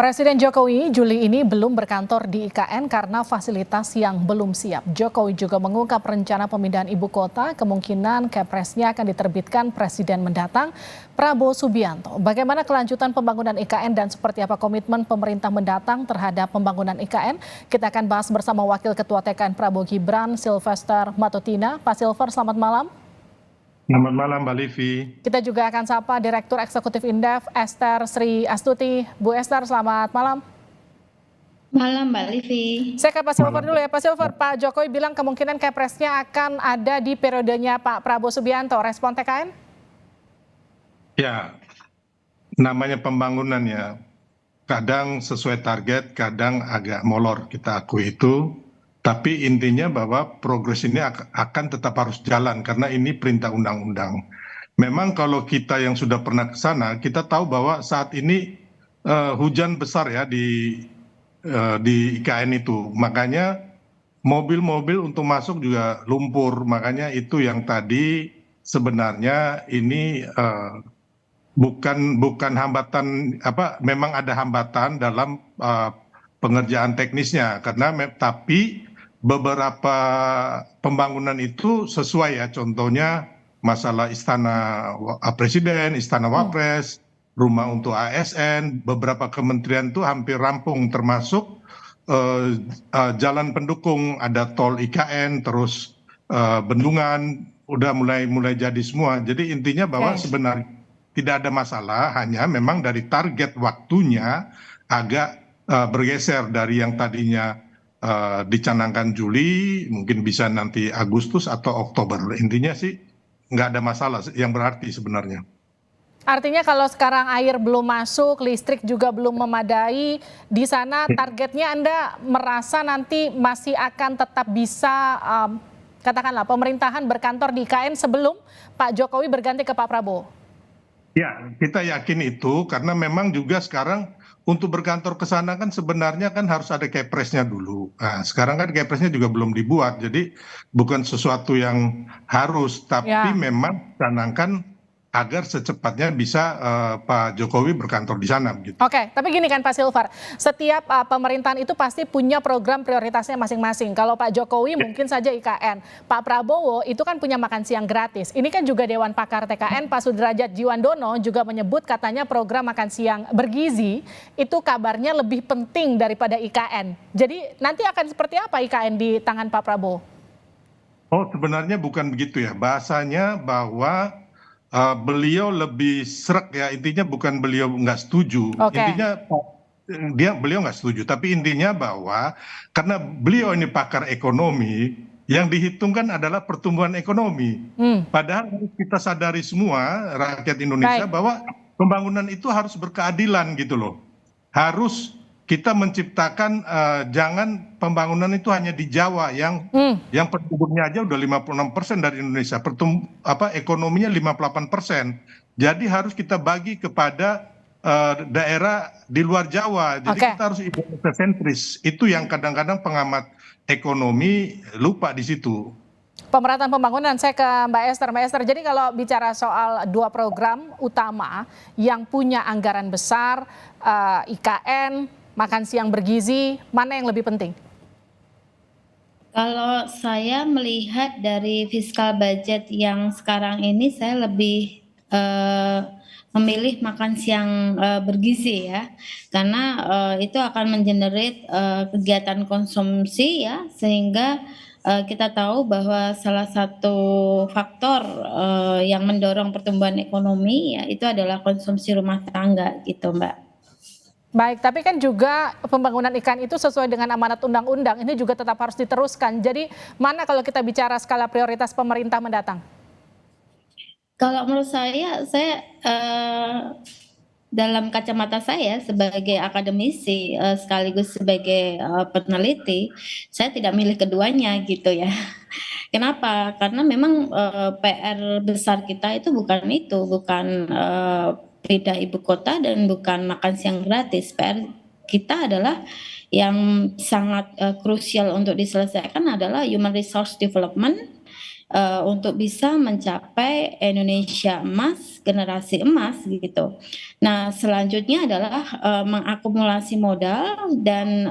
Presiden Jokowi Juli ini belum berkantor di IKN karena fasilitas yang belum siap. Jokowi juga mengungkap rencana pemindahan ibu kota, kemungkinan Kepresnya akan diterbitkan Presiden mendatang, Prabowo Subianto. Bagaimana kelanjutan pembangunan IKN dan seperti apa komitmen pemerintah mendatang terhadap pembangunan IKN? Kita akan bahas bersama Wakil Ketua TKN Prabowo Gibran, Silvester Matutina. Pak Silver, selamat malam. Selamat malam, Mbak Livi. Kita juga akan sapa Direktur Eksekutif Indef, Esther Sri Astuti. Bu Esther, selamat malam. Malam, Mbak Livi. Saya ke Pak Silver dulu ya. Pak Silver, Pak Jokowi bilang kemungkinan Kepresnya akan ada di periodenya Pak Prabowo Subianto. Respon TKN? Ya, namanya pembangunan ya. Kadang sesuai target, kadang agak molor, kita akui itu. Tapi intinya bahwa progres ini akan tetap harus jalan karena ini perintah undang-undang. Memang kalau kita yang sudah pernah ke sana, kita tahu bahwa saat ini hujan besar ya di IKN itu. Makanya mobil-mobil untuk masuk juga lumpur. Makanya itu yang tadi sebenarnya ini bukan hambatan memang ada hambatan dalam pengerjaan teknisnya karena tapi beberapa pembangunan itu sesuai ya, contohnya masalah istana presiden, istana wapres, rumah untuk ASN, beberapa kementerian itu hampir rampung termasuk jalan pendukung, ada tol IKN, terus bendungan udah mulai jadi semua. Jadi intinya bahwa sebenarnya tidak ada masalah, hanya memang dari target waktunya agak bergeser dari yang tadinya dicanangkan Juli, mungkin bisa nanti Agustus atau Oktober. Intinya sih nggak ada masalah yang berarti sebenarnya. Artinya kalau sekarang air belum masuk, listrik juga belum memadai, di sana targetnya Anda merasa nanti masih akan tetap bisa, katakanlah pemerintahan berkantor di IKN sebelum Pak Jokowi berganti ke Pak Prabowo? Ya, kita yakin itu karena memang juga sekarang untuk berkantor ke sana kan sebenarnya kan harus ada Kepresnya dulu. Nah, sekarang kan Kepresnya juga belum dibuat, jadi bukan sesuatu yang harus, tapi memang canangkan agar secepatnya bisa Pak Jokowi berkantor di sana. Gitu. Oke, tapi gini kan Pak Silver, setiap pemerintahan itu pasti punya program prioritasnya masing-masing. Kalau Pak Jokowi mungkin saja IKN, Pak Prabowo itu kan punya makan siang gratis. Ini kan juga Dewan Pakar TKN, Pak Sudrajat Jiwandono juga menyebut katanya program makan siang bergizi itu kabarnya lebih penting daripada IKN. Jadi nanti akan seperti apa IKN di tangan Pak Prabowo? Oh, sebenarnya bukan begitu ya, bahasanya bahwa beliau lebih srek ya, intinya bukan beliau nggak setuju, intinya beliau nggak setuju, tapi intinya bahwa karena beliau ini pakar ekonomi, yang dihitungkan adalah pertumbuhan ekonomi. Padahal harus kita sadari semua rakyat Indonesia bahwa pembangunan itu harus berkeadilan gitu loh, harus kita menciptakan jangan pembangunan itu hanya di Jawa yang penduduknya aja udah 56% dari Indonesia, ekonominya 58%. Jadi harus kita bagi kepada daerah di luar Jawa. Jadi kita harus Indonesia sentris. Itu yang kadang-kadang pengamat ekonomi lupa di situ. Pemerataan pembangunan, saya ke Mbak Esther. Mbak Esther, jadi kalau bicara soal dua program utama yang punya anggaran besar, IKN, makan siang bergizi, mana yang lebih penting? Kalau saya melihat dari fiskal budget yang sekarang ini, saya lebih memilih makan siang bergizi ya, karena itu akan mengenerate kegiatan konsumsi ya, sehingga kita tahu bahwa salah satu faktor yang mendorong pertumbuhan ekonomi ya itu adalah konsumsi rumah tangga gitu, Mbak. Baik, tapi kan juga pembangunan IKN itu sesuai dengan amanat undang-undang, ini juga tetap harus diteruskan. Jadi mana kalau kita bicara skala prioritas pemerintah mendatang? Kalau menurut saya dalam kacamata saya sebagai akademisi sekaligus sebagai peneliti, saya tidak milih keduanya gitu ya. Kenapa? Karena memang PR besar kita itu bukan pindah ibu kota dan bukan makan siang gratis. PR kita adalah yang sangat krusial untuk diselesaikan adalah human resource development untuk bisa mencapai Indonesia emas, generasi emas gitu. Nah, selanjutnya adalah mengakumulasi modal dan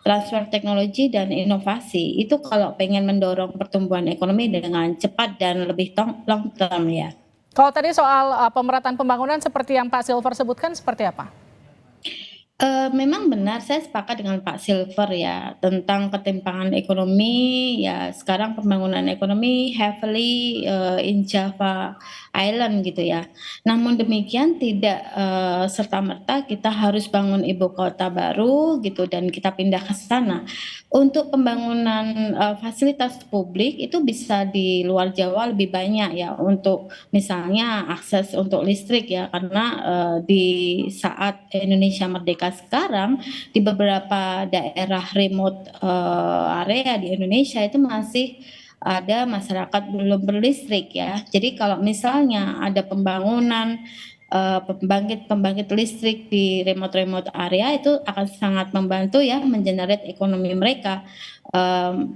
transfer teknologi dan inovasi. Itu kalau pengen mendorong pertumbuhan ekonomi dengan cepat dan lebih long term ya. Kalau tadi soal pemerataan pembangunan seperti yang Pak Silver sebutkan seperti apa? Memang benar, saya sepakat dengan Pak Silver ya, tentang ketimpangan ekonomi, ya sekarang pembangunan ekonomi heavily in Java Island gitu ya. Namun demikian tidak serta-merta kita harus bangun ibu kota baru gitu dan kita pindah ke sana. Untuk pembangunan fasilitas publik itu bisa di luar Jawa lebih banyak ya, untuk misalnya akses untuk listrik ya, karena di saat Indonesia merdeka sekarang di beberapa daerah remote area di Indonesia itu masih ada masyarakat belum berlistrik ya. Jadi kalau misalnya ada pembangunan pembangkit listrik di remote area itu akan sangat membantu ya mengenerate ekonomi mereka.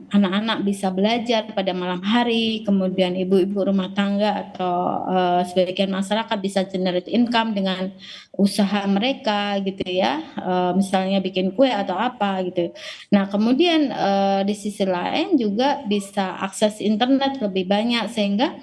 Anak-anak bisa belajar pada malam hari, kemudian ibu-ibu rumah tangga atau sebagian masyarakat bisa generate income dengan usaha mereka gitu ya, misalnya bikin kue atau apa gitu. Nah kemudian di sisi lain juga bisa akses internet lebih banyak sehingga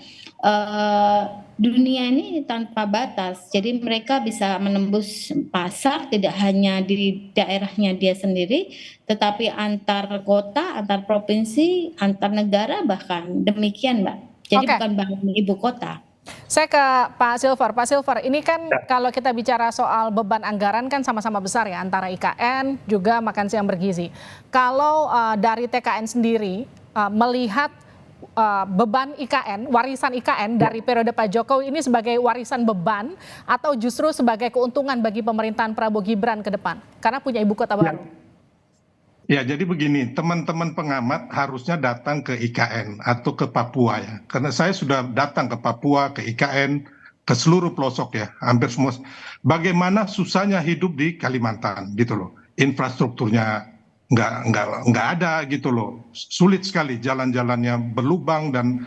dunia ini tanpa batas. Jadi mereka bisa menembus pasar tidak hanya di daerahnya dia sendiri, tetapi antar kota, antar provinsi, antar negara bahkan demikian, Mbak. Jadi bukan bangun ibu kota. Saya ke Pak Silver. Pak Silver, ini kan kalau kita bicara soal beban anggaran kan sama-sama besar ya antara IKN juga makan siang bergizi. Kalau dari TKN sendiri melihat beban IKN, warisan IKN dari periode Pak Jokowi ini sebagai warisan beban atau justru sebagai keuntungan bagi pemerintahan Prabowo Gibran ke depan karena punya ibu kota baru? Ya, jadi begini, teman-teman pengamat harusnya datang ke IKN atau ke Papua ya. Karena saya sudah datang ke Papua, ke IKN, ke seluruh pelosok ya, hampir semua. Bagaimana susahnya hidup di Kalimantan gitu loh. Infrastrukturnya nggak ada gitu loh. Sulit sekali, jalan-jalannya berlubang dan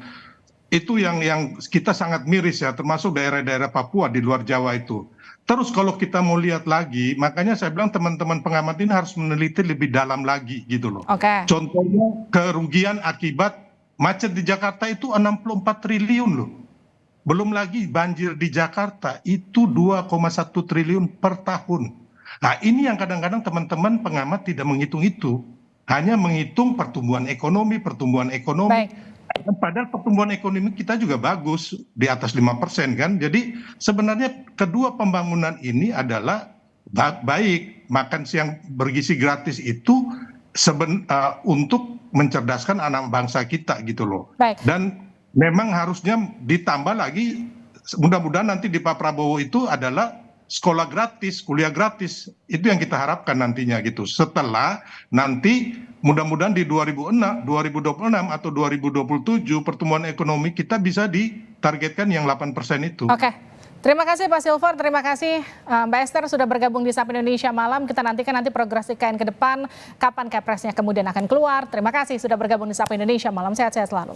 itu yang kita sangat miris ya, termasuk daerah-daerah Papua di luar Jawa itu. Terus kalau kita mau lihat lagi, makanya saya bilang teman-teman pengamat ini harus meneliti lebih dalam lagi gitu loh. Contohnya kerugian akibat macet di Jakarta itu 64 triliun loh. Belum lagi banjir di Jakarta itu 2,1 triliun per tahun. Nah ini yang kadang-kadang teman-teman pengamat tidak menghitung itu. Hanya menghitung pertumbuhan ekonomi. Padahal pertumbuhan ekonomi kita juga bagus di atas 5% kan. Jadi sebenarnya kedua pembangunan ini adalah baik. Makan siang bergizi gratis itu untuk mencerdaskan anak bangsa kita gitu loh. Dan memang harusnya ditambah lagi, mudah-mudahan nanti di Pak Prabowo itu adalah sekolah gratis, kuliah gratis. Itu yang kita harapkan nantinya gitu. Setelah nanti mudah-mudahan di 2026 atau 2027 pertumbuhan ekonomi kita bisa ditargetkan yang 8% itu. Oke. Terima kasih Pak Silver, terima kasih Mbak Esther sudah bergabung di Sapa Indonesia Malam. Kita nantikan nanti progres IKN ke depan, kapan Kepresnya kemudian akan keluar. Terima kasih sudah bergabung di Sapa Indonesia Malam, sehat-sehat selalu.